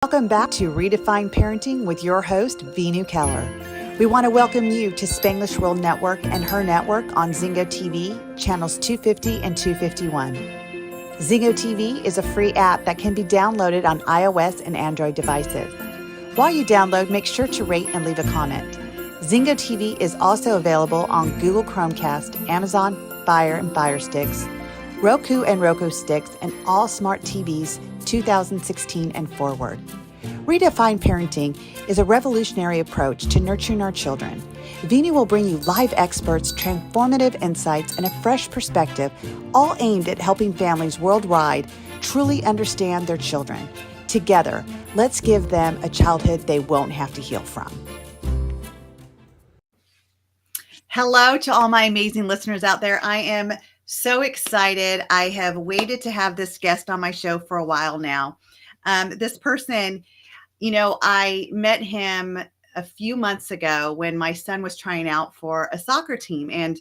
Welcome back to Redefine Parenting with your host, Veenu Keller. We want to welcome you to Spanglish World Network and her network on Zingo TV, channels 250 and 251. Zingo TV is a free app that can be downloaded on iOS and Android devices. While you download, make sure to rate and leave a comment. Zingo TV is also available on Google Chromecast, Amazon Fire and Fire Sticks, Roku and Roku Sticks, and all smart TVs 2016 and forward. Redefine Parenting is a revolutionary approach to nurturing our children. Veenu will bring you live experts, transformative insights, and a fresh perspective, all aimed at helping families worldwide truly understand their children. Together, let's give them a childhood they won't have to heal from. Hello to all my amazing listeners out there. I am so excited. I have waited to have this guest on my show for a while now. This person, I met him a few months ago when my son was trying out for a soccer team. And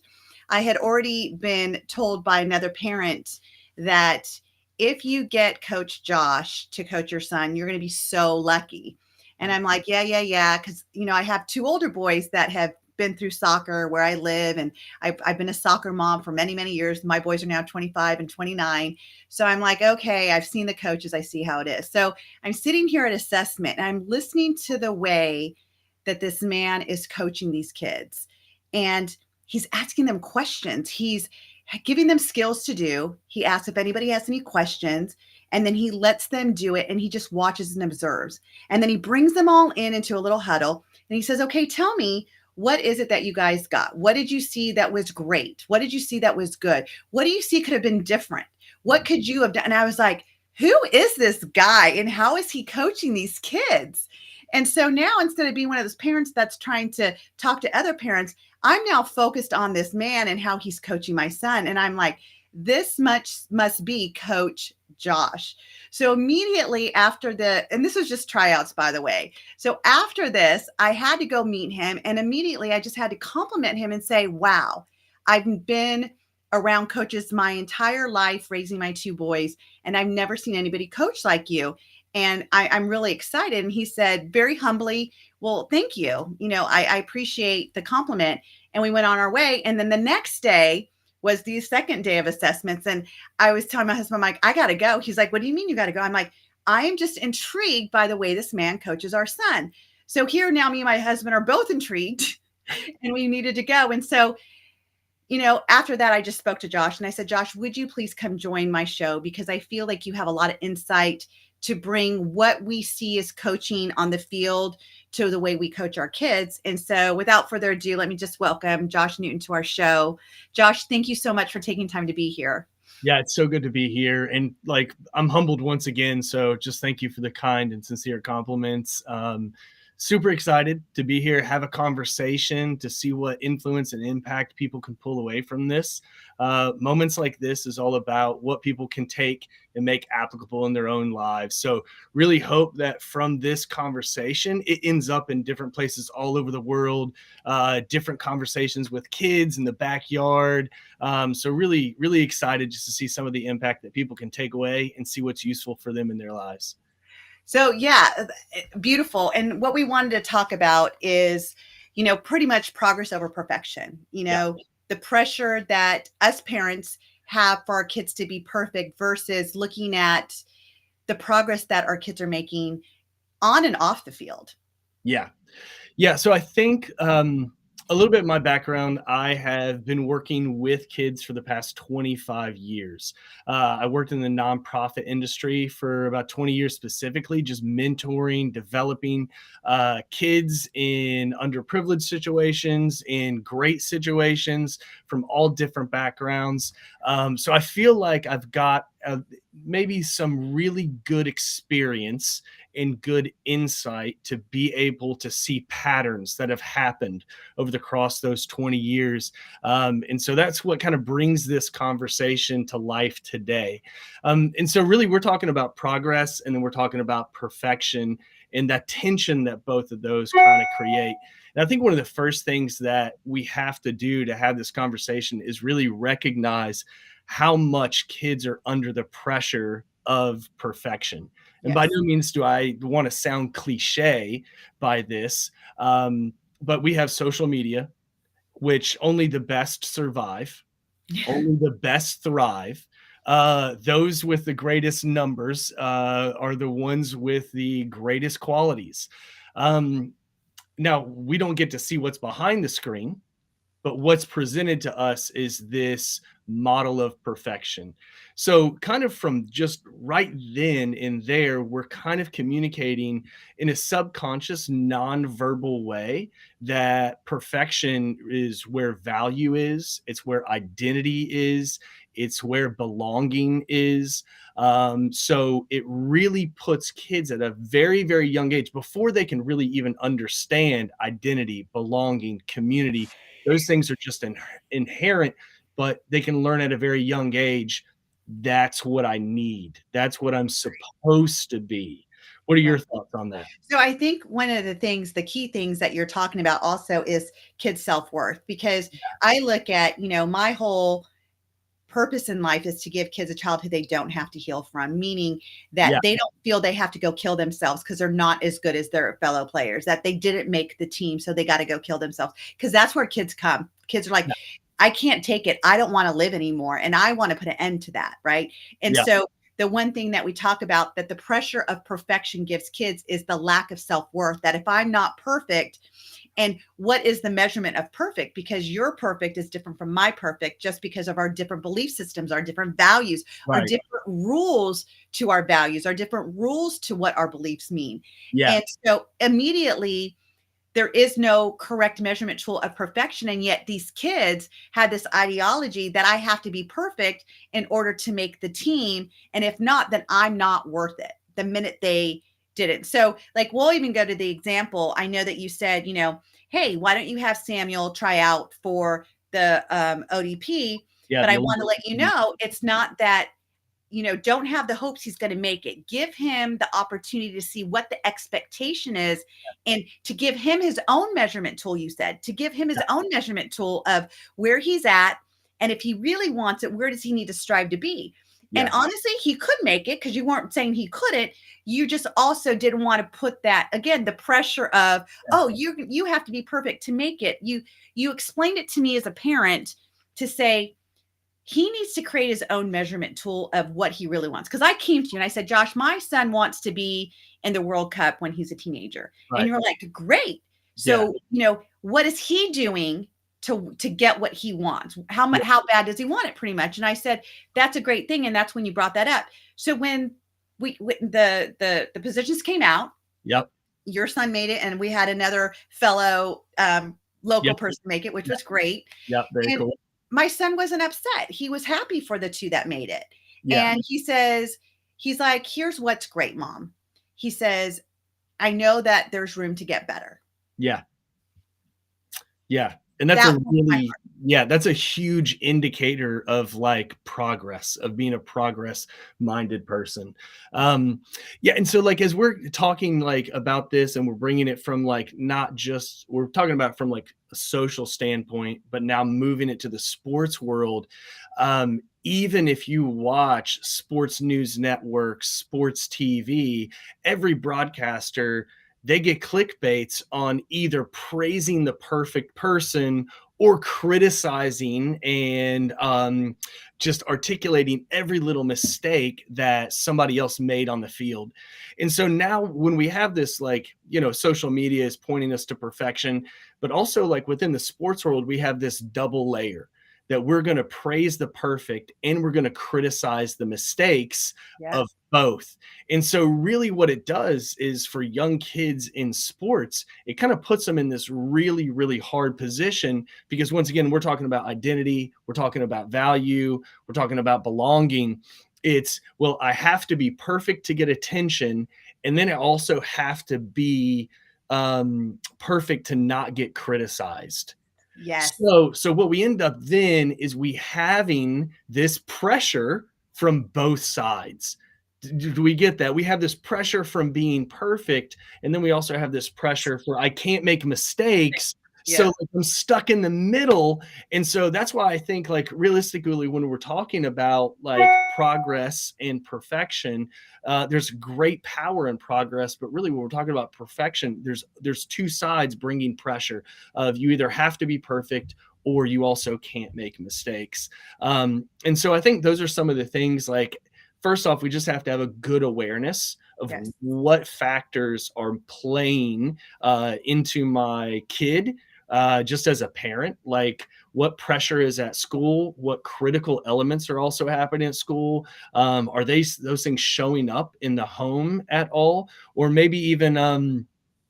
I had already been told by another parent that if you get Coach Josh to coach your son, you're going to be so lucky. And I'm like, yeah. Because, I have two older boys that have been through soccer where I live. And I've been a soccer mom for many, many years. My boys are now 25 and 29. So I'm like, okay, I've seen the coaches. I see how it is. So I'm sitting here at assessment and I'm listening to the way that this man is coaching these kids. And he's asking them questions. He's giving them skills to do. He asks if anybody has any questions. And then he lets them do it. And he just watches and observes. And then he brings them all into a little huddle. And he says, okay, tell me, what is it that you guys got? What did you see that was great? What did you see that was good? What do you see could have been different? What could you have done? And I was like, who is this guy and how is he coaching these kids? And so now instead of being one of those parents that's trying to talk to other parents, I'm now focused on this man and how he's coaching my son. And I'm like, this much must be Coach Josh. So immediately after and this was just tryouts, by the way. So after this, I had to go meet him. And immediately I just had to compliment him and say, wow, I've been around coaches my entire life, raising my two boys, and I've never seen anybody coach like you. And I'm really excited. And he said very humbly, well, thank you. I appreciate the compliment. And we went on our way. And then the next day was the second day of assessments. And I was telling my husband, I'm like, I got to go. He's like, what do you mean you got to go? I'm like, I am just intrigued by the way this man coaches our son. So here now me and my husband are both intrigued and we needed to go. And so, after that, I just spoke to Josh and I said, Josh, would you please come join my show? Because I feel like you have a lot of insight to bring what we see as coaching on the field to the way we coach our kids. And so without further ado, let me just welcome Josh Newton to our show. Josh, thank you so much for taking time to be here. Yeah, it's so good to be here. And I'm humbled once again. So just thank you for the kind and sincere compliments. Super excited to be here, have a conversation to see what influence and impact people can pull away from this. Moments like this is all about what people can take and make applicable in their own lives. So really hope that from this conversation, it ends up in different places all over the world, different conversations with kids in the backyard. So really, really excited just to see some of the impact that people can take away and see what's useful for them in their lives. So yeah, beautiful. And what we wanted to talk about is, pretty much progress over perfection, the pressure that us parents have for our kids to be perfect versus looking at the progress that our kids are making on and off the field. Yeah. So I think a little bit of my background, I have been working with kids for the past 25 years. I worked in the nonprofit industry for about 20 years specifically, just mentoring, developing kids in underprivileged situations, in great situations from all different backgrounds. So I feel like I've got maybe some really good experience and good insight to be able to see patterns that have happened over the cross those 20 years. And so that's what kind of brings this conversation to life today. And so really we're talking about progress and then we're talking about perfection and that tension that both of those kind of create. And I think one of the first things that we have to do to have this conversation is really recognize how much kids are under the pressure of perfection. And by Yes. no means do I want to sound cliche by this, but we have social media, which only the best survive, only the best thrive. Those with the greatest numbers are the ones with the greatest qualities. Now, we don't get to see what's behind the screen, but what's presented to us is this model of perfection. So, kind of from just right then and there, we're kind of communicating in a subconscious, non-verbal way that perfection is where value is, it's where identity is, it's where belonging is. So it really puts kids at a very, very young age, before they can really even understand identity, belonging, community. Those things are just inherent, but they can learn at a very young age. That's what I need. That's what I'm supposed to be. What are Yeah. your thoughts on that? So I think one of the things, the key things that you're talking about also is kids' self-worth, because I look at, my whole purpose in life is to give kids a childhood they don't have to heal from, meaning that Yeah. they don't feel they have to go kill themselves because they're not as good as their fellow players, that they didn't make the team, so they got to go kill themselves. Because that's where kids come. Kids are like, Yeah. I can't take it. I don't want to live anymore. And I want to put an end to that. Right. And Yeah. so the one thing that we talk about that the pressure of perfection gives kids is the lack of self-worth, that if I'm not perfect, and what is the measurement of perfect? Because your perfect is different from my perfect, just because of our different belief systems, our different values, our Right. different rules to our values, our different rules to what our beliefs mean. Yeah. And so immediately there is no correct measurement tool of perfection. And yet these kids had this ideology that I have to be perfect in order to make the team. And if not, then I'm not worth it the minute they didn't. So like, we'll even go to the example. I know that you said, hey, why don't you have Samuel try out for the ODP? Yeah. But I The want to let you know, Olympics. it's not that, don't have the hopes he's going to make it. Give him the opportunity to see what the expectation is, and to give him his own measurement tool. You said to give him his own measurement tool of where he's at. And if he really wants it, where does he need to strive to be? And Yeah. honestly, he could make it, because you weren't saying he couldn't. You just also didn't want to put that, again, the pressure of, oh, you have to be perfect to make it. You explained it to me as a parent to say, he needs to create his own measurement tool of what he really wants. Because I came to you and I said, Josh, my son wants to be in the World Cup when he's a teenager. Right. And you're like, great. Yeah. So, what is he doing to get what he wants? How much, how bad does he want it, pretty much? And I said, that's a great thing. And that's when you brought that up. So when the positions came out, Yep. your son made it, and we had another fellow local Yep. person make it, which was great. Yep. Very And cool. my son wasn't upset. He was happy for the two that made it. Yeah. And he's like, here's what's great, Mom. He says, I know that there's room to get better. Yeah. Yeah. And that's that's a huge indicator of like progress, of being a progress minded person. Yeah. And so like, as we're talking like about this, and we're bringing it from like, not just, we're talking about from like a social standpoint, but now moving it to the sports world. Even if you watch sports news networks, sports TV, every broadcaster, they get clickbaits on either praising the perfect person or criticizing and just articulating every little mistake that somebody else made on the field. And so now when we have this, like, social media is pointing us to perfection, but also like within the sports world, we have this double layer that we're going to praise the perfect and we're going to criticize the mistakes of both. And so really what it does is, for young kids in sports, it kind of puts them in this really, really hard position, because once again, we're talking about identity, we're talking about value, we're talking about belonging. It's, well, I have to be perfect to get attention. And then I also have to be perfect to not get criticized. Yes. So what we end up then is we having this pressure from both sides. Do we get that? We have this pressure from being perfect, and then we also have this pressure for, I can't make mistakes, So Yeah. like, I'm stuck in the middle. And so that's why I think like realistically, when we're talking about like progress and perfection, there's great power in progress, but really when we're talking about perfection, there's two sides bringing pressure of you either have to be perfect or you also can't make mistakes. And so I think those are some of the things like, first off, we just have to have a good awareness of Yes. what factors are playing into my kid, just as a parent, like what pressure is at school, what critical elements are also happening at school. Are those things showing up in the home at all? Or maybe even,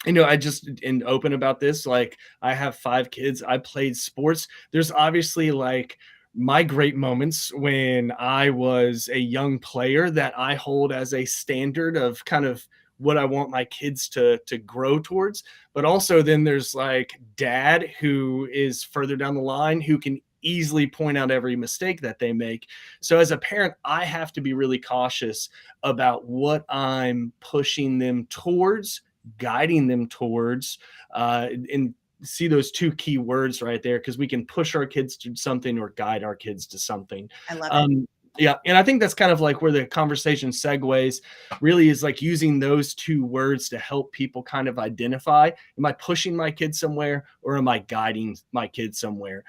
I just and open about this. Like, I have 5 kids. I played sports. There's obviously like my great moments when I was a young player that I hold as a standard of kind of what I want my kids to grow towards. But also then there's like dad who is further down the line who can easily point out every mistake that they make. So as a parent, I have to be really cautious about what I'm pushing them towards, guiding them towards, and see those two key words right there, because we can push our kids to something or guide our kids to something. I love it. Yeah, and I think that's kind of like where the conversation segues, really is like using those two words to help people kind of identify, am I pushing my kid somewhere or am I guiding my kid somewhere?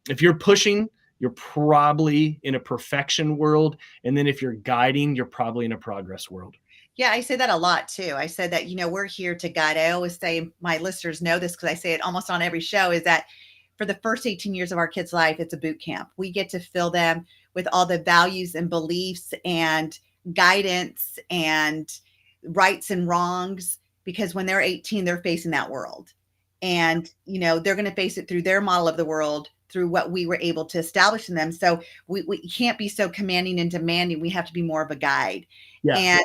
If you're pushing, you're probably in a perfection world. And then if you're guiding, you're probably in a progress world. Yeah, I say that a lot too. I said that, we're here to guide. I always say, my listeners know this because I say it almost on every show, is that for the first 18 years of our kids' life, it's a boot camp. We get to fill them with all the values and beliefs and guidance and rights and wrongs, because when they're 18, they're facing that world. And, they're going to face it through their model of the world, through what we were able to establish in them. So we can't be so commanding and demanding. We have to be more of a guide. Yeah. And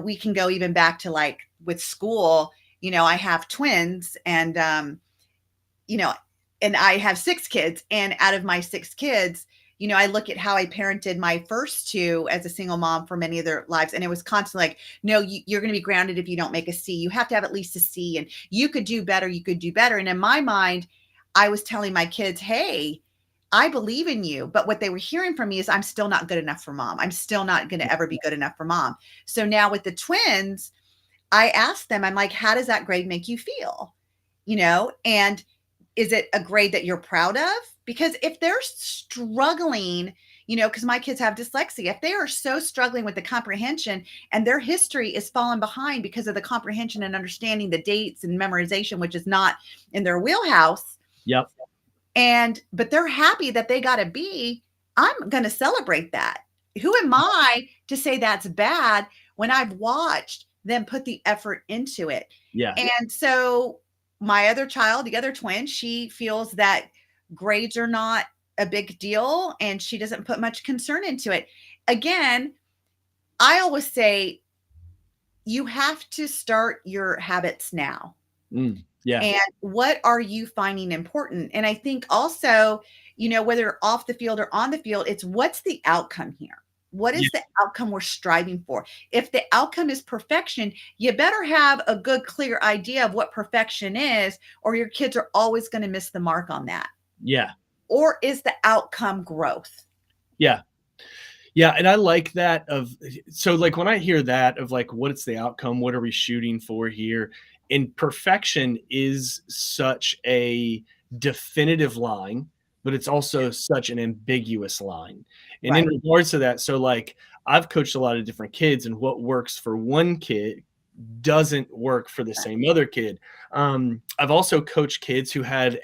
we can go even back to like with school. I have twins, and and I have 6 kids, and out of my 6 kids, I look at how I parented my first 2 as a single mom for many of their lives. And it was constantly like, no, you're going to be grounded if you don't make a C. You have to have at least a C, and you could do better. You could do better. And in my mind, I was telling my kids, hey, I believe in you. But what they were hearing from me is, I'm still not good enough for mom. I'm still not going to ever be good enough for mom. So now with the twins, I asked them, I'm like, how does that grade make you feel? And is it a grade that you're proud of? Because if they're struggling, because my kids have dyslexia, if they are so struggling with the comprehension and their history is falling behind because of the comprehension and understanding the dates and memorization, which is not in their wheelhouse. Yep. But they're happy that they got a B. I'm going to celebrate that. Who am I to say that's bad when I've watched them put the effort into it? Yeah. And so my other child, the other twin, she feels that grades are not a big deal, and she doesn't put much concern into it. Again, I always say you have to start your habits now. Yeah. And what are you finding important? And I think also, whether off the field or on the field, it's what's the outcome here? What is the outcome we're striving for? If the outcome is perfection, you better have a good, clear idea of what perfection is, or your kids are always going to miss the mark on that. Yeah. Or is the outcome growth? Yeah. Yeah. And I like that so like when I hear that of like, what's the outcome? What are we shooting for here? And perfection is such a definitive line, but it's also such an ambiguous line. And in regards to that, so like I've coached a lot of different kids, and what works for one kid doesn't work for the same other kid. I've also coached kids who had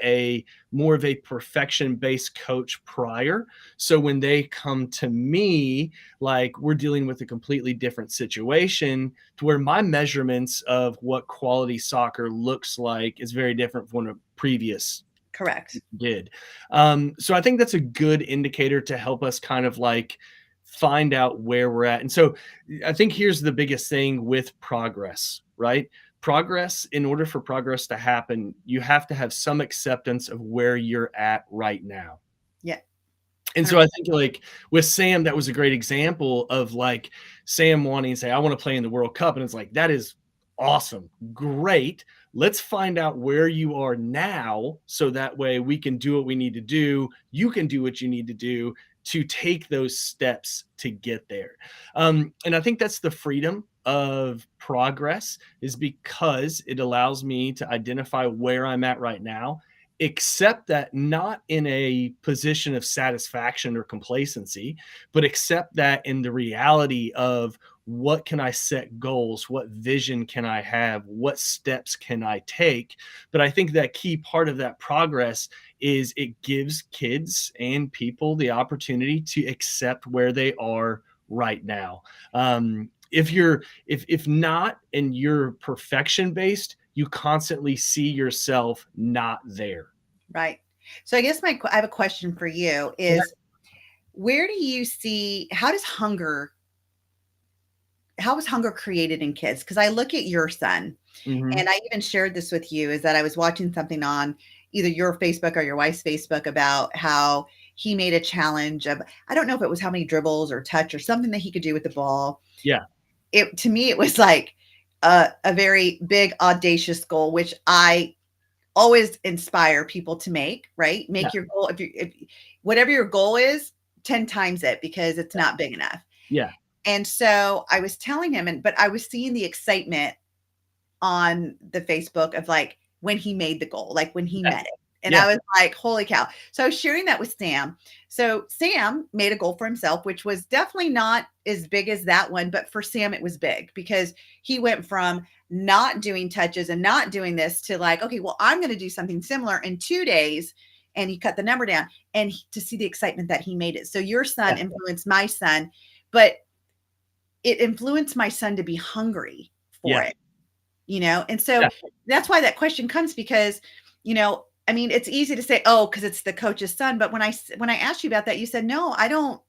more of a perfection-based coach prior. So when they come to me, like we're dealing with a completely different situation, to where my measurements of what quality soccer looks like is very different from a previous Correct. did. So I think that's a good indicator to help us kind of like find out where we're at. And so I think here's the biggest thing with progress, right? Progress, in order for progress to happen, you have to have some acceptance of where you're at right now. Yeah. And so I think like with Sam, that was a great example of like Sam wanting to say, I want to play in the World Cup. And it's like, that is Awesome. Great. Let's find out where you are now so that way we can do what we need to do. You can do what you need to do to take those steps to get there. And I think that's the freedom of progress, is because it allows me to identify where I'm at right now, accept that not in a position of satisfaction or complacency, but accept that in the reality of, what can I set goals? What vision can I have? What steps can I take? But I think that key part of that progress is it gives kids and people the opportunity to accept where they are right now. If not, and you're perfection based, you constantly see yourself not there. Right. So I guess I have a question for you is, where do you see, how is hunger created in kids? Because I look at your son, Mhm. and I even shared this with you, is that I was watching something on either your Facebook or your wife's Facebook about how he made a challenge of, I don't know if it was how many dribbles or touch or something that he could do with the ball. Yeah. To me, it was like a very big, audacious goal, which I always inspire people to make, right? Yeah. Make your goal, if whatever your goal is, 10 times it, because it's not big enough. Yeah. And so I was telling him, but I was seeing the excitement on the Facebook of like when he made the goal, like when he Yeah. met it. And Yeah. I was like, holy cow. So I was sharing that with Sam. So Sam made a goal for himself, which was definitely not as big as that one. But for Sam, it was big because he went from not doing touches and not doing this to like, okay, well, I'm going to do something similar in 2 days. And he cut the number down, and to see the excitement that he made it. So your son influenced my son, but it influenced my son to be hungry for Yeah. it, And so that's why that question comes, because, I mean, it's easy to say, oh, because it's the coach's son. But when I asked you about that, you said, no, I don't.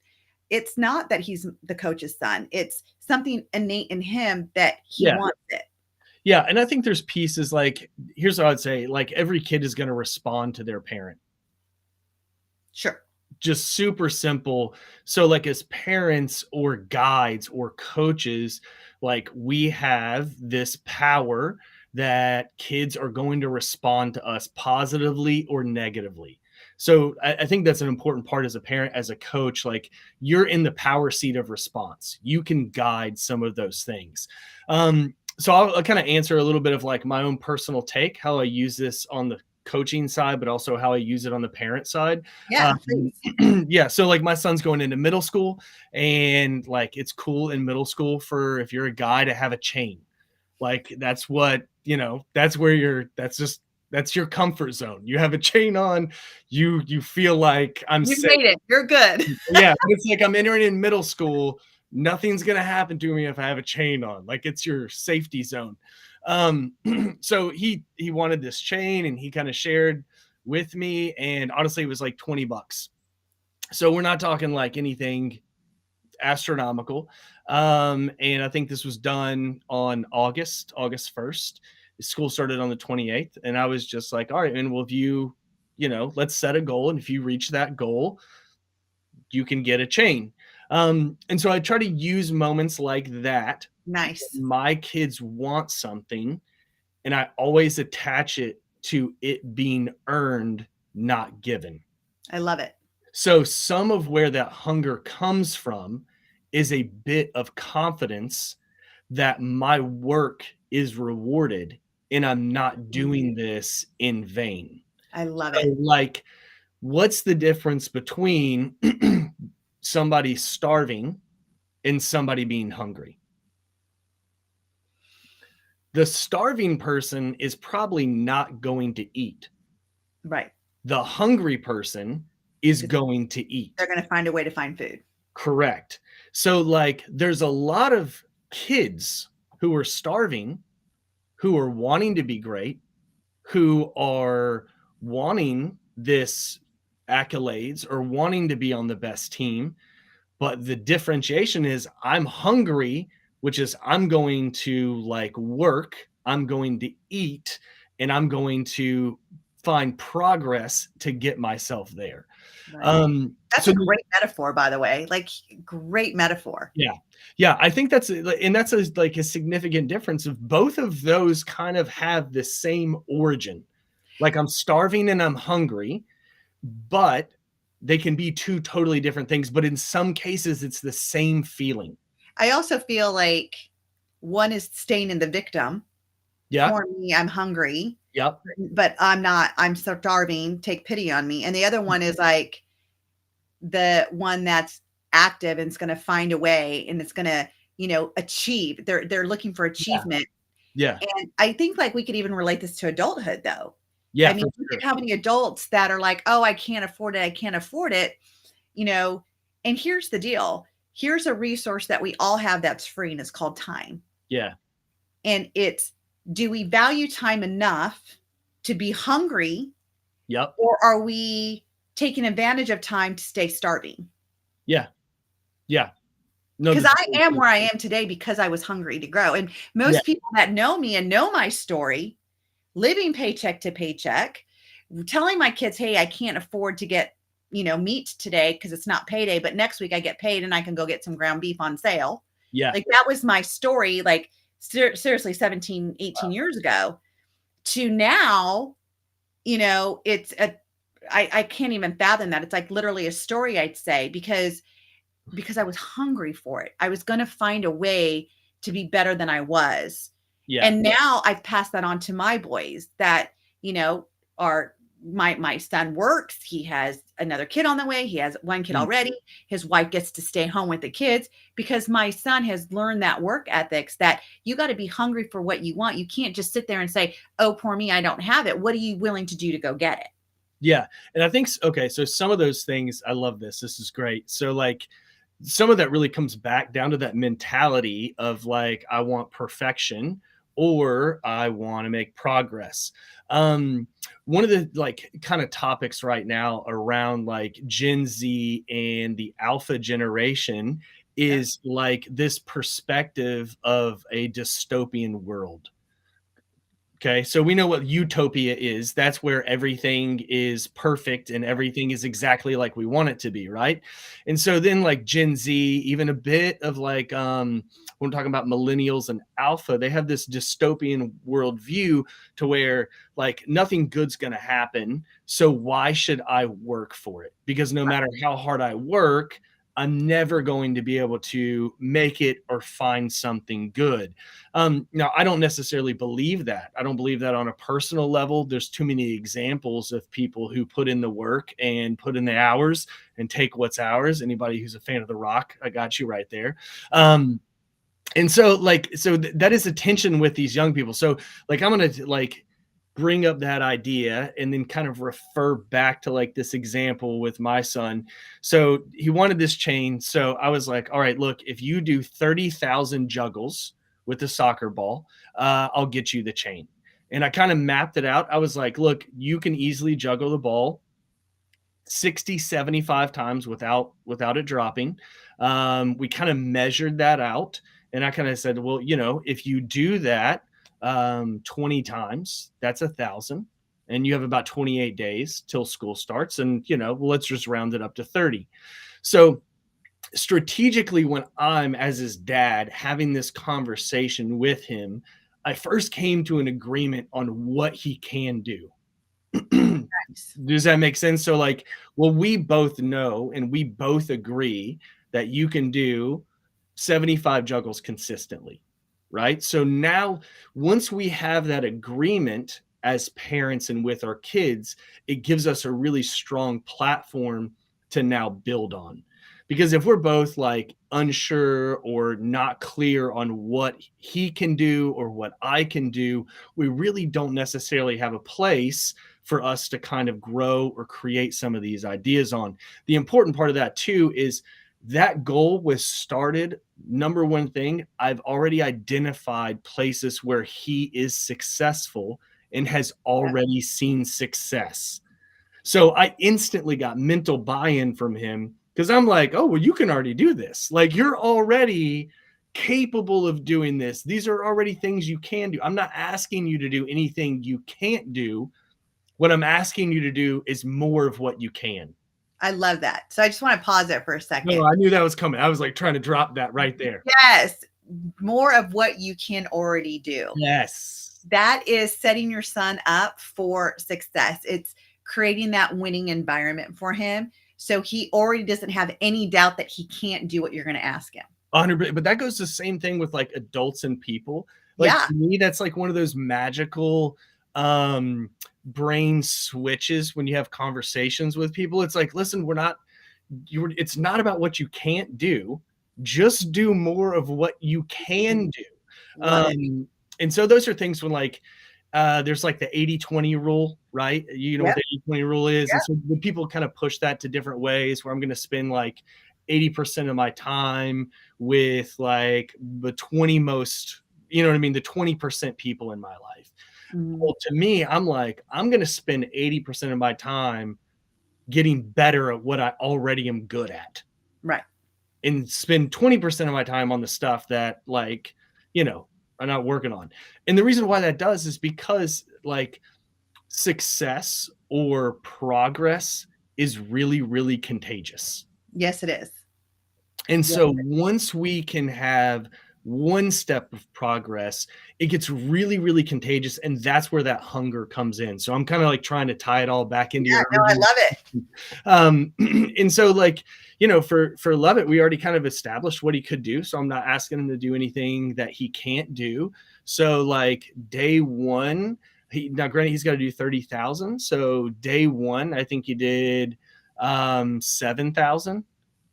It's not that he's the coach's son. It's something innate in him that he wants it. Yeah. And I think there's pieces like, here's what I'd say, like every kid is going to respond to their parent. Sure. Just super simple. So like as parents or guides or coaches, like we have this power that kids are going to respond to us positively or negatively. So I think that's an important part as a parent, as a coach, like you're in the power seat of response. You can guide some of those things. So I'll kind of answer a little bit of like my own personal take, how I use this on the coaching side, but also how I use it on the parent side. Yeah. Yeah. So like my son's going into middle school, and like it's cool in middle school for, if you're a guy, to have a chain. Like that's what, that's where that's your comfort zone. You have a chain on, you feel like I'm You safe. made it. You're good. Yeah. It's like I'm entering in middle school. Nothing's going to happen to me if I have a chain on. Like it's your safety zone. So he wanted this chain, and he kind of shared with me, and honestly it was like $20. So we're not talking like anything astronomical. And I think this was done on August 1st. School started on the 28th, and I was just like, all right, and well, if let's set a goal, and if you reach that goal, you can get a chain. And so I try to use moments like that. Nice. My kids want something, and I always attach it to it being earned, not given. I love it. So some of where that hunger comes from is a bit of confidence that my work is rewarded, and I'm not doing this in vain. I love So, it. like, what's the difference between somebody starving and somebody being hungry? The starving person is probably not going to eat. Right. The hungry person is going to eat. They're going to find a way to find food. Correct. So like there's a lot of kids who are starving, who are wanting to be great, who are wanting this accolades or wanting to be on the best team. But the differentiation is I'm hungry, which is I'm going to like work, I'm going to eat, and I'm going to find progress to get myself there. Right. That's So a great metaphor, by the way. Like, great metaphor. yeah, I think that's like a significant difference of both of those kind of have the same origin. Like I'm starving and I'm hungry, but they can be two totally different things. But in some cases, it's the same feeling. I also feel like one is staying in the victim. Yeah. Poor me, I'm hungry, Yep. but I'm not, I'm starving, take pity on me. And the other one is like the one that's active and it's going to find a way and it's going to, achieve. They're looking for achievement. Yeah. And I think like we could even relate this to adulthood though. Yeah. I mean, look at how many adults that are like, oh, I can't afford it. I can't afford it. And here's the deal. Here's a resource that we all have that's free and it's called time. Yeah. And it's, do we value time enough to be hungry? Yep. Or are we taking advantage of time to stay starving? Yeah. Yeah. No, Because I am where I am today because I was hungry to grow. And most people that know me and know my story, living paycheck to paycheck, telling my kids, hey, I can't afford to get, meat today because it's not payday, but next week I get paid and I can go get some ground beef on sale. Yeah. Like that was my story, like seriously 17, 18 years ago to now, it's I can't even fathom that. It's like literally a story, I'd say, because I was hungry for it. I was going to find a way to be better than I was. Yeah. And now I've passed that on to my boys that, are my son works. He has another kid on the way. He has one kid already. His wife gets to stay home with the kids because my son has learned that work ethics that you got to be hungry for what you want. You can't just sit there and say, oh, poor me, I don't have it. What are you willing to do to go get it? Yeah. And I think, okay, so some of those things, I love this. This is great. So like some of that really comes back down to that mentality of like, I want perfection or I want to make progress. One of the like kind of topics right now around like Gen Z and the alpha generation is like this perspective of a dystopian world. Okay, so we know what utopia is. That's where everything is perfect and everything is exactly like we want it to be, right? And so then like Gen Z, even a bit of like when we're talking about millennials and alpha, they have this dystopian worldview to where like nothing good's gonna happen. So why should I work for it? Because no matter how hard I work, I'm never going to be able to make it or find something good. Now, I don't necessarily believe that. I don't believe that on a personal level. There's too many examples of people who put in the work and put in the hours and take what's ours. Anybody who's a fan of The Rock, I got you right there. And so like, that is a tension with these young people. So like, I'm going to like bring up that idea and then kind of refer back to like this example with my son. So he wanted this chain. So I was like, all right, look, if you do 30,000 juggles with the soccer ball, I'll get you the chain. And I kind of mapped it out. I was like, look, you can easily juggle the ball 60, 75 times without it dropping. We kind of measured that out. And I kind of said, well, if you do that 20 times, that's 1,000. And you have about 28 days till school starts. And, let's just round it up to 30. So strategically, when I'm, as his dad, having this conversation with him, I first came to an agreement on what he can do. Does that make sense? So like, well, we both know and we both agree that you can do 75 juggles consistently, right? So now once we have that agreement as parents and with our kids, it gives us a really strong platform to now build on. Because if we're both like unsure or not clear on what he can do or what I can do, we really don't necessarily have a place for us to kind of grow or create some of these ideas on. The important part of that too is that goal was started. Number one thing, I've already identified places where he is successful and has already seen success. So I instantly got mental buy-in from him because I'm like, oh, well, you can already do this. Like you're already capable of doing this. These are already things you can do. I'm not asking you to do anything you can't do. What I'm asking you to do is more of what you can. I love that. So I just want to pause there for a second. No, I knew that was coming. I was like trying to drop that right there. Yes. More of what you can already do. Yes. That is setting your son up for success. It's creating that winning environment for him. So he already doesn't have any doubt that he can't do what you're going to ask him. 100%. But that goes the same thing with like adults and people. Like Yeah. to me, that's like one of those magical brain switches when you have conversations with people. It's like, listen, it's not about what you can't do. Just do more of what you can do. Love it. And so those are things when like there's like the 80-20 rule, right? You know what the 80-20 rule is. And so when people kind of push that to different ways where I'm going to spend like 80% of my time with like the 20 most, you know what I mean? The 20% people in my life. Well, to me, I'm like, I'm going to spend 80% of my time getting better at what I already am good at. Right. And spend 20% of my time on the stuff that like, you know, I'm not working on. And the reason why that does is because like success or progress is really, really contagious. Yes, it is. And so once we can have one step of progress, it gets really, really contagious. And that's where that hunger comes in. So I'm kind of like trying to tie it all back into your. No, I love it. And so like, you know, for Lovett, we already kind of established what he could do. So I'm not asking him to do anything that he can't do. So like day one, now granted, he's got to do 30,000. So day one, I think he did 7,000.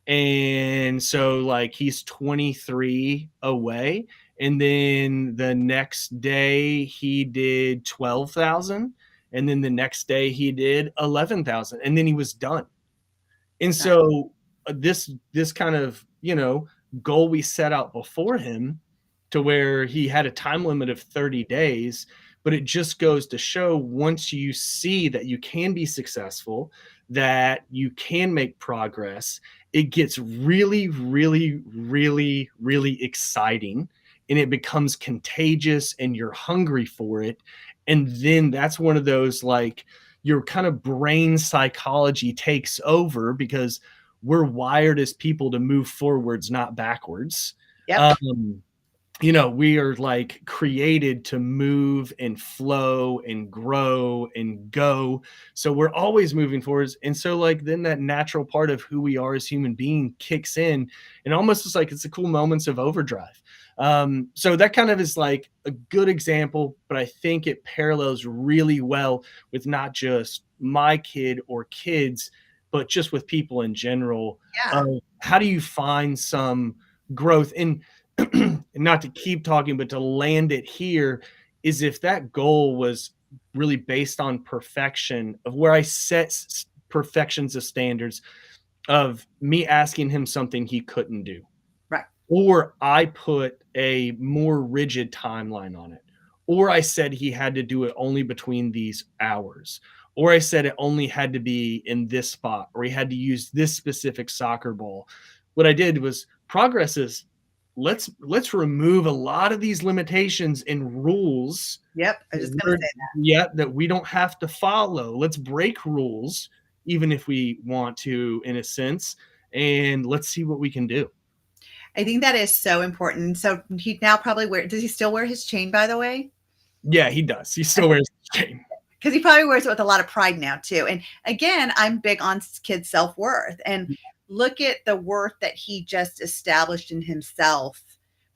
And so like he's 23 away. And then the next day he did 12,000. And then the next day he did 11,000. And then he was done. And so this kind of, you know, goal we set out before him to where he had a time limit of 30 days, but it just goes to show once you see that you can be successful, that you can make progress, it gets really, really, really, really exciting and it becomes contagious and you're hungry for it. And then that's one of those like your kind of brain psychology takes over because we're wired as people to move forwards, not backwards. Yep. You know, we are like created to move and flow and grow and go. So we're always moving forwards. And so like then that natural part of who we are as human being kicks in and almost is like it's the cool moments of overdrive. So that kind of is like a good example, but I think it parallels really well with not just my kid or kids, but just with people in general. How do you find some growth? And not to keep talking, but to land it here is if that goal was really based on perfection of where I set perfections of standards of me asking him something he couldn't do. Right. Or I put a more rigid timeline on it. Or I said he had to do it only between these hours. Or I said it only had to be in this spot, or he had to use this specific soccer ball. What I did was progress is let's remove a lot of these limitations and rules. Yep. I was just going to say that. That we don't have to follow. Let's break rules, even if we want to, in a sense, and let's see what we can do. I think that is so important. So he now probably does he still wear his chain, by the way? Yeah, he does. He still wears his chain. Because he probably wears it with a lot of pride now too. And again, I'm big on kids' self-worth and look at the worth that he just established in himself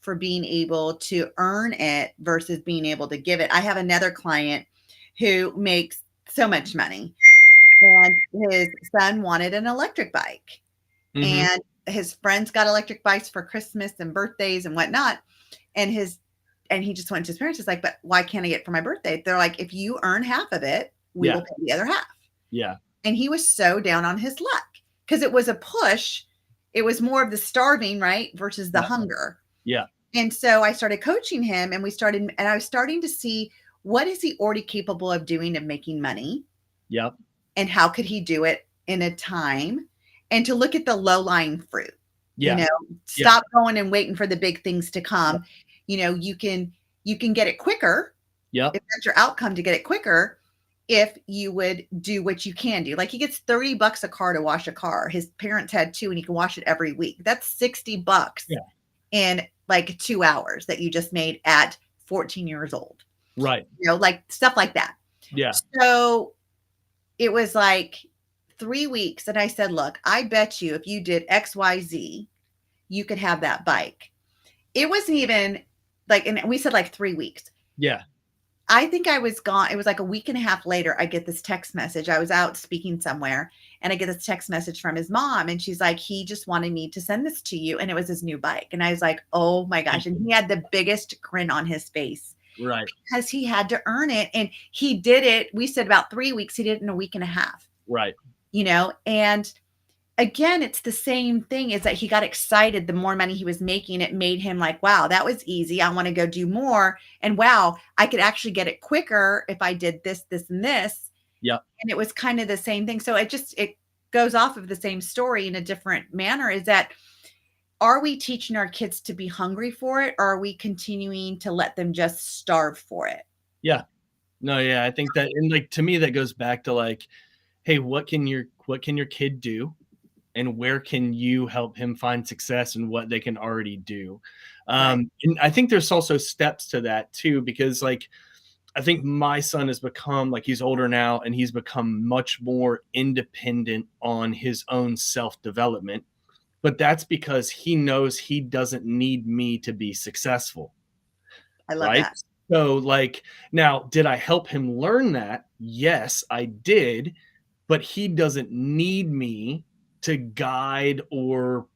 for being able to earn it versus being able to give it. I have another client who makes so much money and his son wanted an electric bike and his friends got electric bikes for Christmas and birthdays and whatnot. And he just went to his parents. He's like, but why can't I get it for my birthday? They're like, if you earn half of it, we will pay the other half. Yeah. And he was so down on his luck because it was a push. It was more of the starving, right? Versus the hunger. Yeah. And so I started coaching him and I was starting to see what is he already capable of doing of making money? Yep. And how could he do it in a time and to look at the low-lying fruit, you know, stop going and waiting for the big things to come. You know, you can get it quicker. Yep. If that's your outcome to get it quicker. if you would do what you can do. Like he gets $30 a car to wash a car. His parents had 2 and he can wash it every week. That's $60 in like 2 hours that you just made at 14 years old. Right. You know, like stuff like that. Yeah. So it was like 3 weeks. And I said, look, I bet you if you did XYZ, you could have that bike. It wasn't even like, and we said like 3 weeks. Yeah. I think I was gone. It was like a week and a half later. I get this text message. I was out speaking somewhere and I get this text message from his mom. And she's like, he just wanted me to send this to you. And it was his new bike. And I was like, oh my gosh. And he had the biggest grin on his face. Right. Because he had to earn it. And he did it. We said about 3 weeks. He did it in a week and a half. Right. You know, and again, it's the same thing, is that he got excited. The more money he was making, it made him like, wow, that was easy. I want to go do more. And wow, I could actually get it quicker if I did this, this, and this. Yep. And it was kind of the same thing. So it goes off of the same story in a different manner, is that, are we teaching our kids to be hungry for it? Or are we continuing to let them just starve for it? Yeah. No, yeah. I think that, and like, to me, that goes back to like, hey, what can your kid do? And where can you help him find success and what they can already do? And I think there's also steps to that too, because like, I think my son has become, like, he's older now and he's become much more independent on his own self-development, but that's because he knows he doesn't need me to be successful. I love that. So like, now, did I help him learn that? Yes, I did, but he doesn't need me to guide or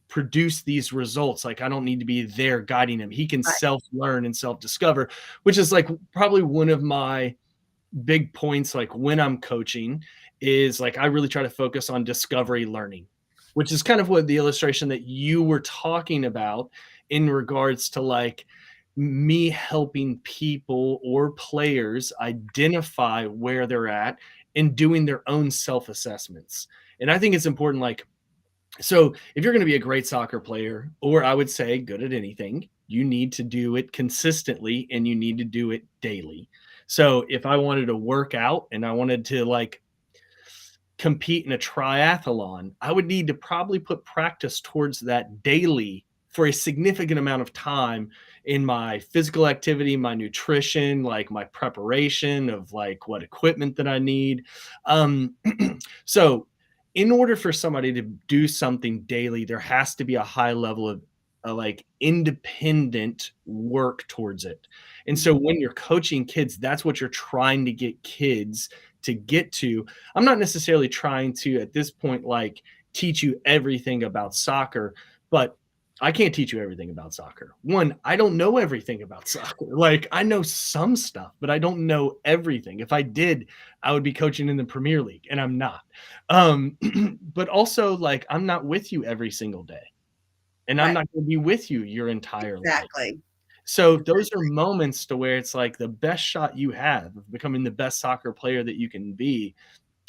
produce these results. Like, I don't need to be there guiding him. He can self-learn and self-discover, which is like probably one of my big points. Like when I'm coaching is like, I really try to focus on discovery learning, which is kind of what the illustration that you were talking about in regards to like me helping people or players identify where they're at and doing their own self-assessments. And I think it's important, like, so if you're going to be a great soccer player, or I would say good at anything, you need to do it consistently and you need to do it daily. So if I wanted to work out and I wanted to like compete in a triathlon, I would need to probably put practice towards that daily for a significant amount of time in my physical activity, my nutrition, like my preparation of like what equipment that I need. So in order for somebody to do something daily, there has to be a high level of like independent work towards it. And so when you're coaching kids, that's what you're trying to get kids to get to. I'm not necessarily trying to, at this point, like teach you everything about soccer, but I can't teach you everything about soccer. One, I don't know everything about soccer. Like, I know some stuff, but I don't know everything. If I did, I would be coaching in the Premier League, and I'm not. But also, like, I'm not with you every single day, and I'm not going to be with you your entire life. So those are moments to where it's like the best shot you have of becoming the best soccer player that you can be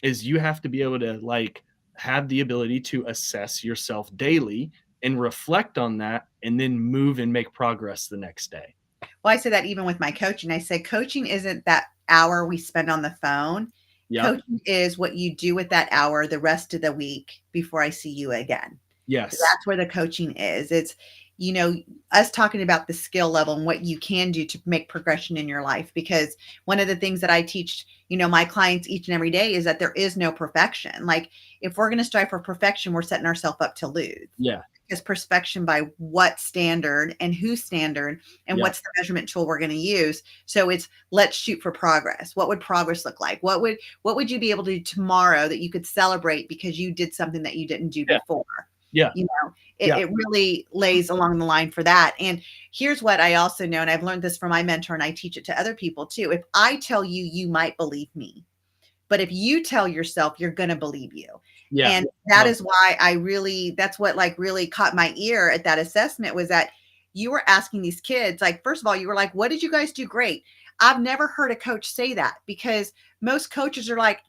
is you have to be able to like have the ability to assess yourself daily and reflect on that and then move and make progress the next day. Well, I say that even with my coaching. I say coaching isn't that hour we spend on the phone. Yep. Coaching is what you do with that hour the rest of the week before I see you again. Yes. So that's where the coaching is. It's, you know, us talking about the skill level and what you can do to make progression in your life. Because one of the things that I teach, you know, my clients each and every day is that there is no perfection. Like if we're going to strive for perfection, we're setting ourselves up to lose. Yeah. Because perfection by what standard and whose standard and what's the measurement tool we're going to use. So it's, let's shoot for progress. What would progress look like? What would you be able to do tomorrow that you could celebrate because you did something that you didn't do before? Yeah. You know, it really lays along the line for that. And here's what I also know, and I've learned this from my mentor and I teach it to other people too. If I tell you, you might believe me, but if you tell yourself, you're going to believe you. Yeah. And that is why that's what like really caught my ear at that assessment, was that you were asking these kids, like, first of all, you were like, what did you guys do great? I've never heard a coach say that, because most coaches are like,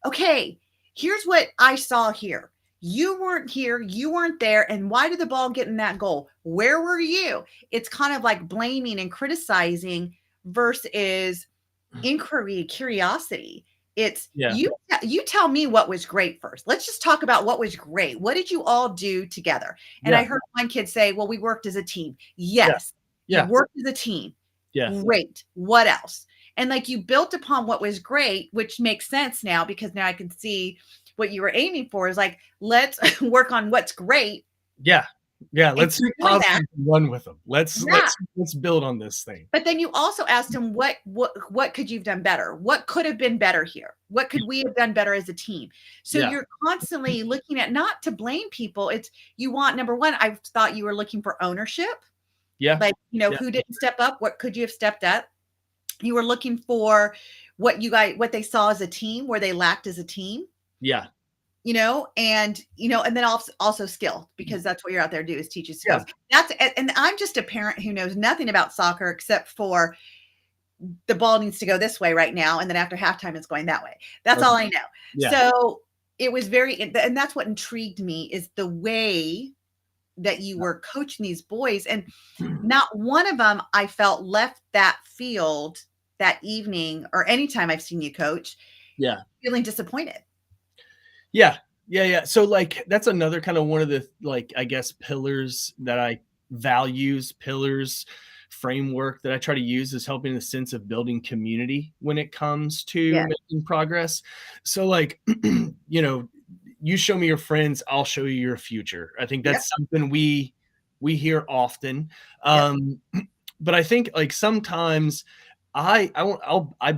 okay, here's what I saw here. You weren't here, you weren't there. And why did the ball get in that goal? Where were you? It's kind of like blaming and criticizing versus inquiry, curiosity. It's Yeah. you tell me what was great first. Let's just talk about what was great. What did you all do together? And I Yeah. heard one kid say, "Well, we worked as a team." Yeah. Yes, you Yeah. worked as a team. Yeah. Great. What else? And like you built upon what was great, which makes sense now because now I can see what you were aiming for is like, let's work on what's great. Yeah. Yeah. And Let's you're be doing that. positive and run with them. Let's Yeah. let's build on this thing. But then you also asked him what could you have done better? What could have been better here? What could we have done better as a team? So Yeah. you're constantly looking at not to blame people. It's you want number one, I thought you were looking for ownership. Yeah. Like, Yeah. who didn't step up? What could you have stepped up? You were looking for what they saw as a team, where they lacked as a team. Yeah. And then also skill, because that's what you're out there to do is teach you skills. Yeah. And I'm just a parent who knows nothing about soccer except for the ball needs to go this way right now. And then after halftime, it's going that way. That's all I know. Yeah. So it was and that's what intrigued me is the way that you were coaching these boys. And not one of them I felt left that field that evening or anytime I've seen you coach. Yeah. Feeling disappointed. Yeah. Yeah. Yeah. So like, that's another kind of one of the, like, I guess, pillars that I pillars, framework that I try to use is helping the sense of building community when it comes to making progress. So like, you show me your friends, I'll show you your future. I think that's something we hear often. But I think like sometimes I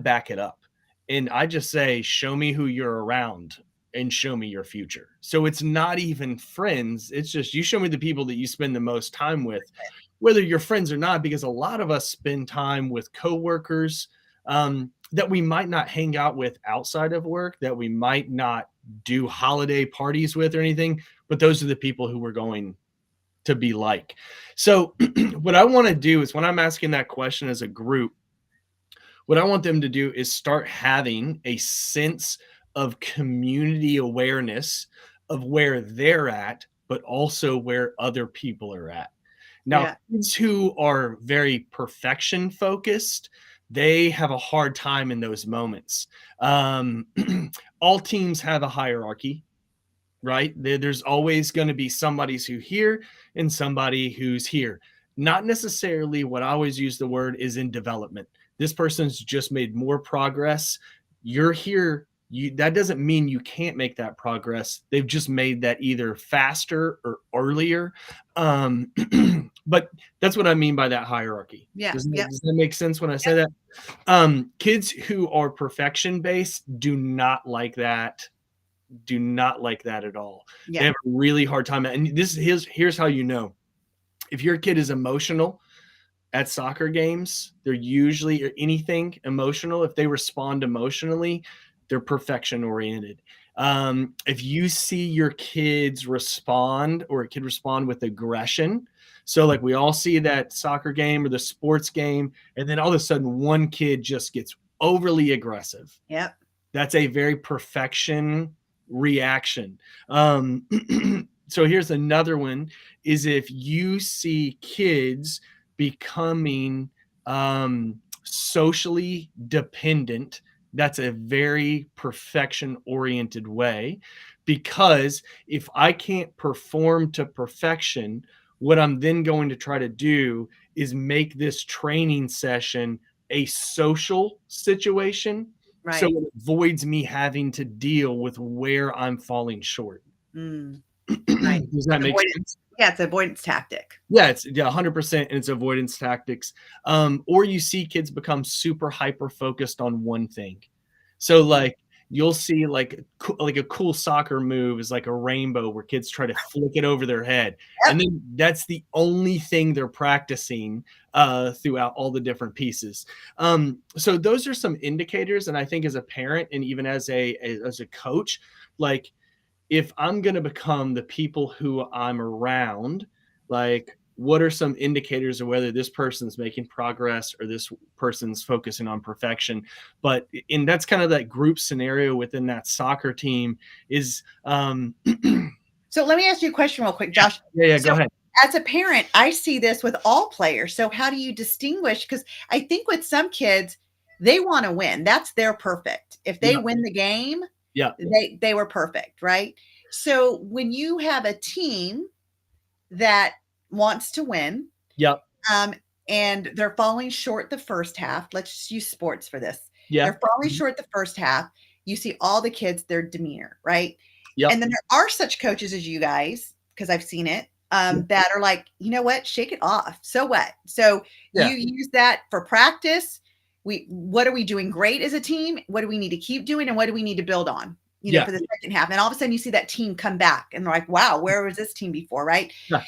back it up and I just say, show me who you're around and show me your future. So it's not even friends. It's just, you show me the people that you spend the most time with, whether you're friends or not, because a lot of us spend time with coworkers that we might not hang out with outside of work, that we might not do holiday parties with or anything, but those are the people who we're going to be like. So what I want to do is when I'm asking that question as a group, what I want them to do is start having a sense of community awareness of where they're at, but also where other people are at. Now, kids who are very perfection focused, they have a hard time in those moments. All teams have a hierarchy, right? There's always going to be somebody who's here and somebody who's here. Not necessarily what I always use the word is in development. This person's just made more progress. You're here. That doesn't mean you can't make that progress. They've just made that either faster or earlier. But that's what I mean by that hierarchy. Does that make sense when I say that? Kids who are perfection based do not like that. Do not like that at all. They have a really hard time. And here's how you know. If your kid is emotional at soccer games, they're usually, or anything emotional, if they respond emotionally, they're perfection oriented. If you see your kids respond, or a kid respond with aggression, so like we all see that soccer game or the sports game, and then all of a sudden one kid just gets overly aggressive. Yep. That's a very perfection reaction. So here's another one is if you see kids becoming socially dependent, that's a very perfection oriented way, because if I can't perform to perfection, what I'm then going to try to do is make this training session a social situation. Right. So it avoids me having to deal with where I'm falling short. Right. Does that make sense? Yeah, it's an avoidance tactic. Yeah, it's 100%, and it's avoidance tactics. Or you see kids become super hyper focused on one thing. So like you'll see like a cool soccer move is like a rainbow where kids try to flick it over their head. And then that's the only thing they're practicing throughout all the different pieces. So those are some indicators. And I think as a parent and even as a coach, like if I'm going to become the people who I'm around, like what are some indicators of whether this person's making progress or this person's focusing on perfection? And that's kind of that group scenario within that soccer team is. So let me ask you a question real quick, Josh. Yeah, go ahead. As a parent, I see this with all players. So how do you distinguish? Because I think with some kids, They want to win. That's their perfect. If they Yeah. win the game, Yeah. they were perfect, right? So when you have a team that wants to win, Yep. and they're falling short the first half, let's just use sports for this. Yeah. They're falling short the first half. You see all the kids, their demeanor, right? Yep. And then there are such coaches as you guys, because I've seen it, that are like, you know what, shake it off. So what? So Yeah. you use that for practice. What are we doing great as a team? What do we need to keep doing? And what do we need to build on, Yeah. for the second half? And all of a sudden you see that team come back and they're like, wow, where was this team before, right? Yeah.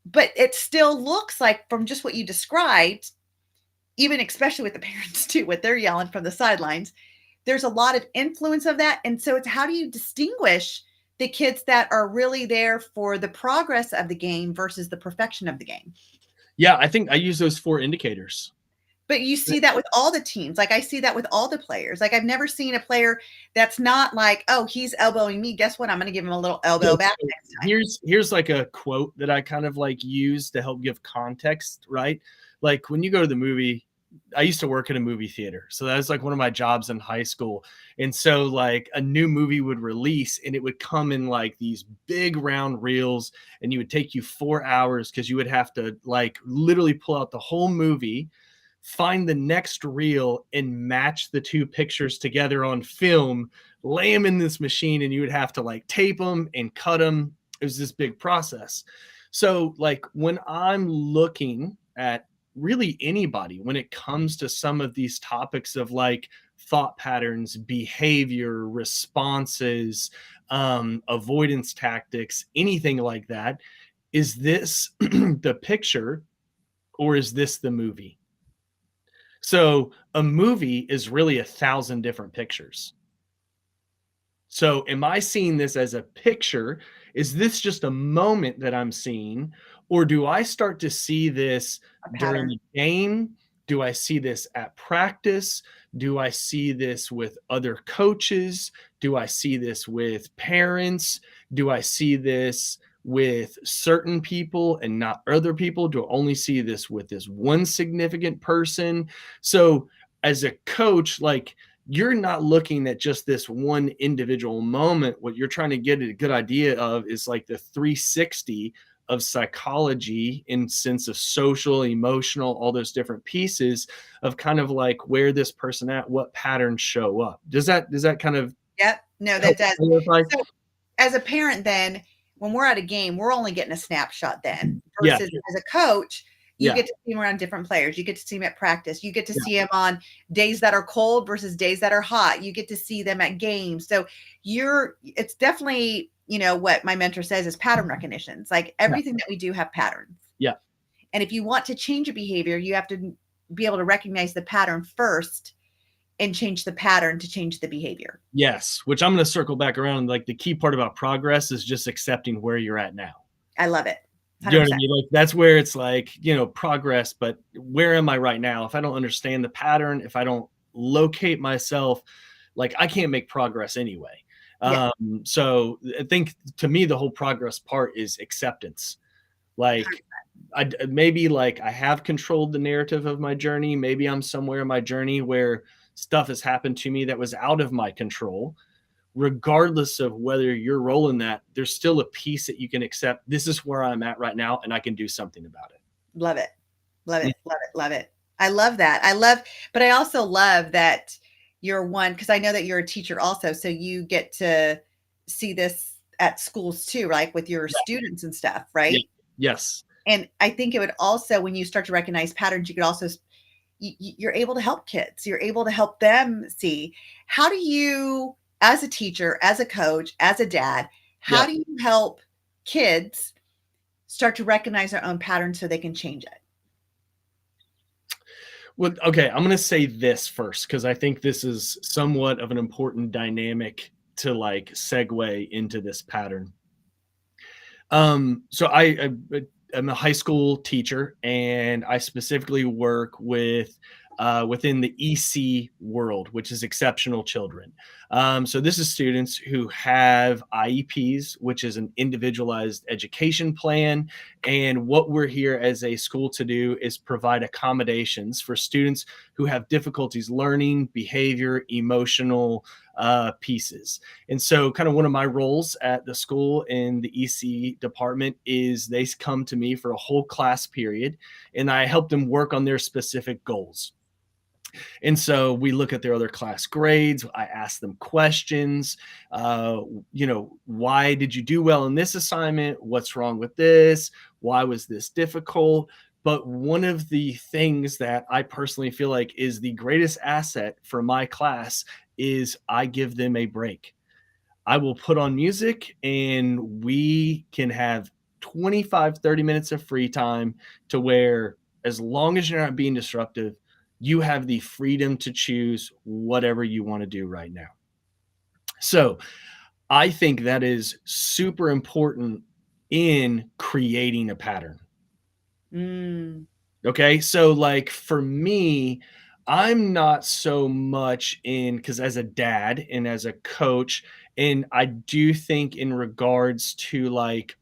But it still looks like, from just what you described, even especially with the parents too, what they're yelling from the sidelines, there's a lot of influence of that. And so it's, how do you distinguish the kids that are really there for the progress of the game versus the perfection of the game? Yeah, I think I use those 4 indicators. But you see that with all the teams. Like, I see that with all the players. Like, I've never seen a player that's not like, oh, he's elbowing me. Guess what? I'm going to give him a little elbow back next time. Here's like a quote that I kind of like use to help give context, right? Like when you go to the movie, I used to work at a movie theater. So that was like one of my jobs in high school. And so like a new movie would release and it would come in like these big round reels, and you would take you 4 hours because you would have to like literally pull out the whole movie, find the next reel and match the 2 pictures together on film, lay them in this machine, and you would have to like tape them and cut them. It was this big process. So like when I'm looking at really anybody, when it comes to some of these topics of like thought patterns, behavior, responses, avoidance tactics, anything like that, is this the picture or is this the movie? So a movie is really 1,000 different pictures. So am I seeing this as a picture? Is this just a moment that I'm seeing? Or do I start to see this during the game? Do I see this at practice? Do I see this with other coaches? Do I see this with parents? Do I see this with certain people and not other people? Do I only see this with this one significant person? So as a coach, like, you're not looking at just this one individual moment. What you're trying to get a good idea of is like the 360 of psychology in sense of social, emotional, all those different pieces of kind of like where this person at, what patterns show up. Does that kind of? Yep. No, that does. So as a parent, then when we're at a game, we're only getting a snapshot then, versus as a coach, you get to see them around different players. You get to see them at practice. You get to see them on days that are cold versus days that are hot. You get to see them at games. So it's definitely, what my mentor says is pattern recognition. It's like everything that we do have patterns. Yeah. And if you want to change a behavior, you have to be able to recognize the pattern first and change the pattern to change the behavior. Yes. Which I'm going to circle back around. Like the key part about progress is just accepting where you're at now. I love it. 100%. You know what I mean? Like that's where it's like, progress, but where am I right now? If I don't understand the pattern, if I don't locate myself, like I can't make progress anyway. Yeah. So I think to me, the whole progress part is acceptance. Like maybe like I have controlled the narrative of my journey. Maybe I'm somewhere in my journey where stuff has happened to me that was out of my control. Regardless of whether you're rolling that, there's still a piece that you can accept. This is where I'm at right now, and I can do something about it. Love it. Love it. Love it. Love it. I love that. But I also love that you're one, because I know that you're a teacher also. So you get to see this at schools too, right? With your students and stuff, right? Yeah. Yes. And I think it would also, when you start to recognize patterns, you could also, you're able to help kids. You're able to help them see. How do you, as a teacher, as a coach, as a dad, how do you help kids start to recognize their own patterns so they can change it? Well, okay, I'm going to say this first, because I think this is somewhat of an important dynamic to like segue into this pattern. So I'm a high school teacher, and I specifically work with within the EC world, which is exceptional children. So this is students who have IEPs, which is an individualized education plan. And what we're here as a school to do is provide accommodations for students who have difficulties learning, behavior, emotional pieces. And so kind of one of my roles at the school in the EC department is they come to me for a whole class period and I help them work on their specific goals. And so we look at their other class grades. I ask them questions. Why did you do well in this assignment? What's wrong with this? Why was this difficult? But one of the things that I personally feel like is the greatest asset for my class is I give them a break. I will put on music and we can have 25, 30 minutes of free time to where, as long as you're not being disruptive, you have the freedom to choose whatever you want to do right now. So I think that is super important in creating a pattern. Okay. So, like, for me, I'm not so much in, because as a dad and as a coach, and I do think in regards to like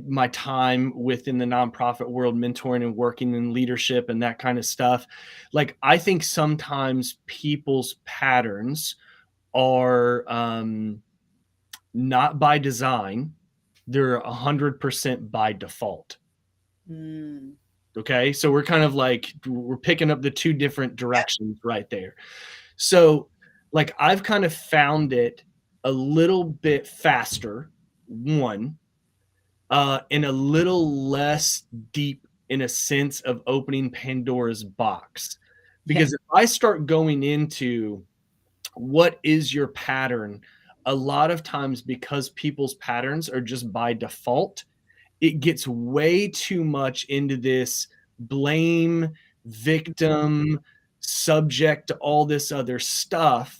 my time within the nonprofit world, mentoring and working in leadership and that kind of stuff, like, I think sometimes people's patterns are not by design, they're 100% by default. Okay, so we're kind of like, we're picking up the two different directions right there. So, like, I've kind of found it a little bit faster, one, and a little less deep in a sense of opening Pandora's box. Because if I start going into what is your pattern, a lot of times, because people's patterns are just by default, it gets way too much into this blame, victim, subject to all this other stuff.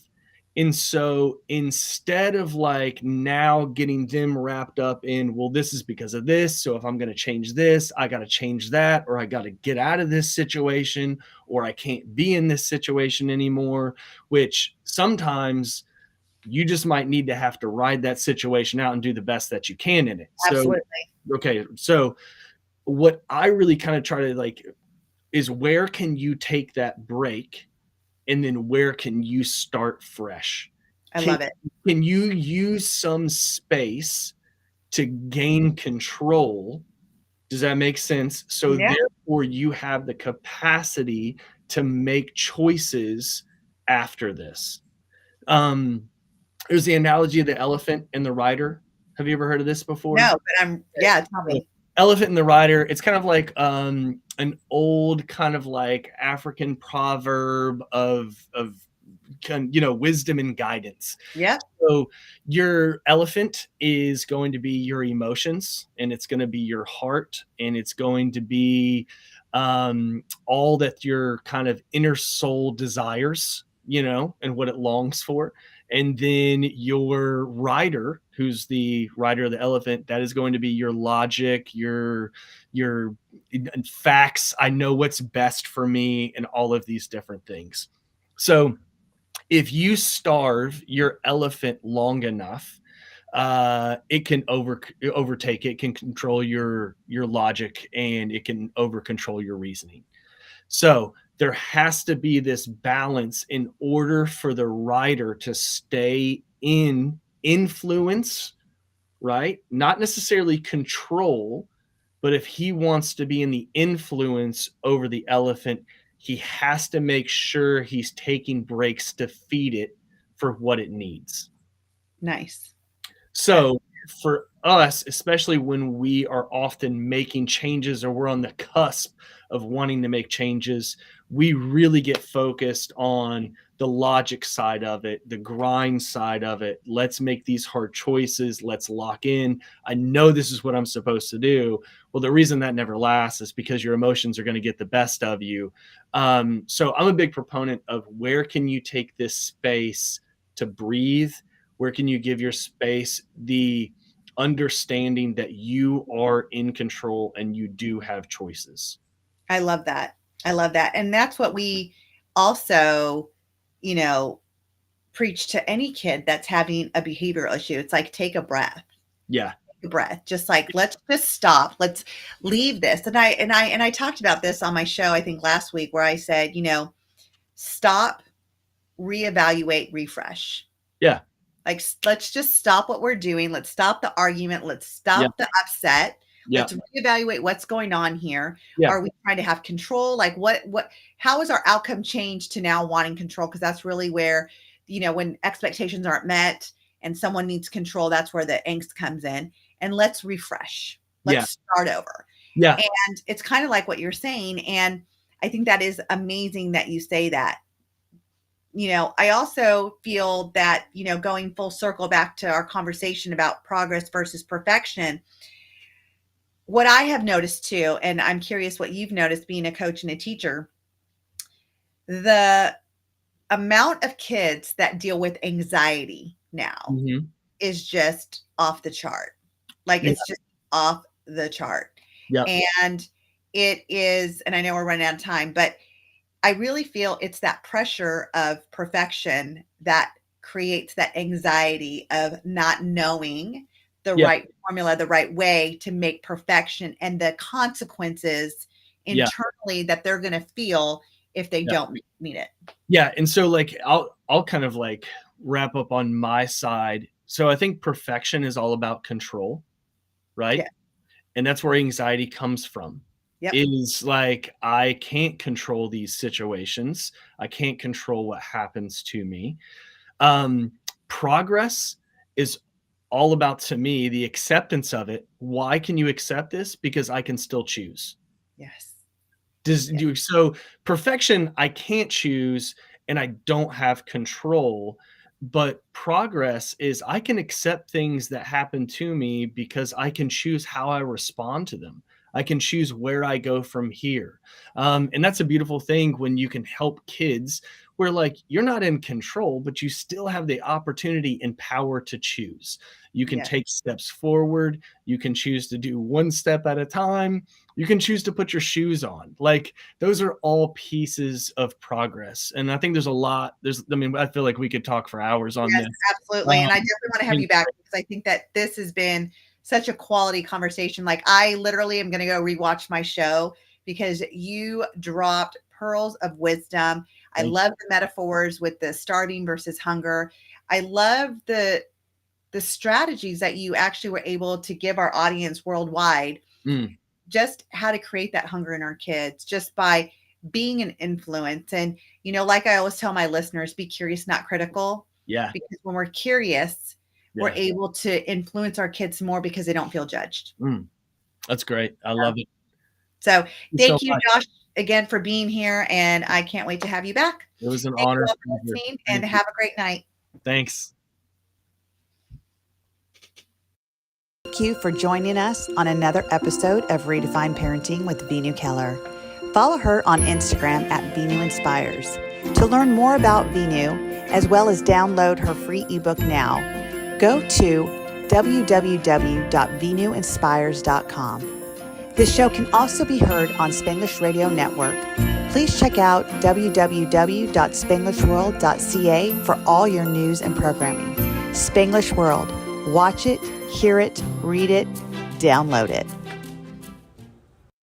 And so instead of like now getting them wrapped up in, well, this is because of this. So if I'm going to change this, I got to change that, or I got to get out of this situation, or I can't be in this situation anymore, which sometimes you just might need to have to ride that situation out and do the best that you can in it. Absolutely. So, okay. So what I really kind of try to like is, where can you take that break? And then where can you start fresh? I love it. Can you use some space to gain control? Does that make sense? So therefore you have the capacity to make choices after this. There's the analogy of the elephant and the rider. Have you ever heard of this before? No, but tell me. Elephant and the rider, it's kind of like an old kind of like African proverb of wisdom and guidance. Yeah. So your elephant is going to be your emotions, and it's going to be your heart, and it's going to be all that your kind of inner soul desires, and what it longs for. And then your rider, who's the rider of the elephant, that is going to be your logic, your facts. I know what's best for me, and all of these different things. So if you starve your elephant long enough, it can overtake. It can control your logic, and it can over control your reasoning. So there has to be this balance in order for the rider to stay in influence, right? Not necessarily control, but if he wants to be in the influence over the elephant, he has to make sure he's taking breaks to feed it for what it needs. Nice. So for us, especially when we are often making changes or we're on the cusp of wanting to make changes, we really get focused on the logic side of it, the grind side of it. Let's make these hard choices. Let's lock in. I know this is what I'm supposed to do. Well, the reason that never lasts is because your emotions are going to get the best of you. So I'm a big proponent of, where can you take this space to breathe? Where can you give your space the understanding that you are in control and you do have choices? I love that. I love that. And that's what we also, you know, preach to any kid that's having a behavioral issue. It's like, take a breath. Yeah. Take a breath. Just like, let's just stop. Let's leave this. And I talked about this on my show, I think last week, where I said, stop, reevaluate, refresh. Yeah. Like, let's just stop what we're doing. Let's stop the argument. Let's stop the upset. Let's reevaluate what's going on here. Are we trying to have control? Like how is our outcome changed to now wanting control? Because that's really where, when expectations aren't met and someone needs control, that's where the angst comes in. And let's refresh. Let's start over. Yeah. And it's kind of like what you're saying. And I think that is amazing that you say that. I also feel that, going full circle back to our conversation about progress versus perfection, what I have noticed too, and I'm curious what you've noticed being a coach and a teacher, the amount of kids that deal with anxiety now is just off the chart. Like it's just off the chart. Yeah. And it is, and I know we're running out of time, but I really feel it's that pressure of perfection that creates that anxiety of not knowing the right formula, the right way to make perfection, and the consequences internally that they're going to feel if they don't meet it. Yeah. And so like, I'll kind of like wrap up on my side. So I think perfection is all about control, right? Yeah. And that's where anxiety comes from. Yep. Is like, I can't control these situations. I can't control what happens to me. Progress is all about, to me, the acceptance of it. Why can you accept this? Because I can still choose. Yes. So perfection, I can't choose and I don't have control. But progress is I can accept things that happen to me because I can choose how I respond to them. I can choose where I go from here. And that's a beautiful thing when you can help kids where like you're not in control, but you still have the opportunity and power to choose. You can take steps forward. You can choose to do one step at a time. You can choose to put your shoes on. Like those are all pieces of progress. And I think there's a lot. I feel like we could talk for hours on this. Absolutely. And I definitely want to have you back because I think that this has been such a quality conversation. Like I literally am going to go rewatch my show because you dropped pearls of wisdom. I love the metaphors with the starving versus hunger. I love the strategies that you actually were able to give our audience worldwide, just how to create that hunger in our kids, just by being an influence. And, like I always tell my listeners, be curious, not critical. Yeah. Because when we're curious, we're able to influence our kids more because they don't feel judged. That's great. I love it. So thank you, Josh, again for being here. And I can't wait to have you back. It was an honor. And have a great night. Thanks. Thank you for joining us on another episode of Redefine Parenting with Veenu Keller. Follow her on Instagram at Veenu Inspires. To learn more about Veenu, as well as download her free ebook now, go to www.veenuinspires.com. This show can also be heard on Spanglish Radio Network. Please check out www.spanglishworld.ca for all your news and programming. Spanglish World. Watch it, hear it, read it, download it.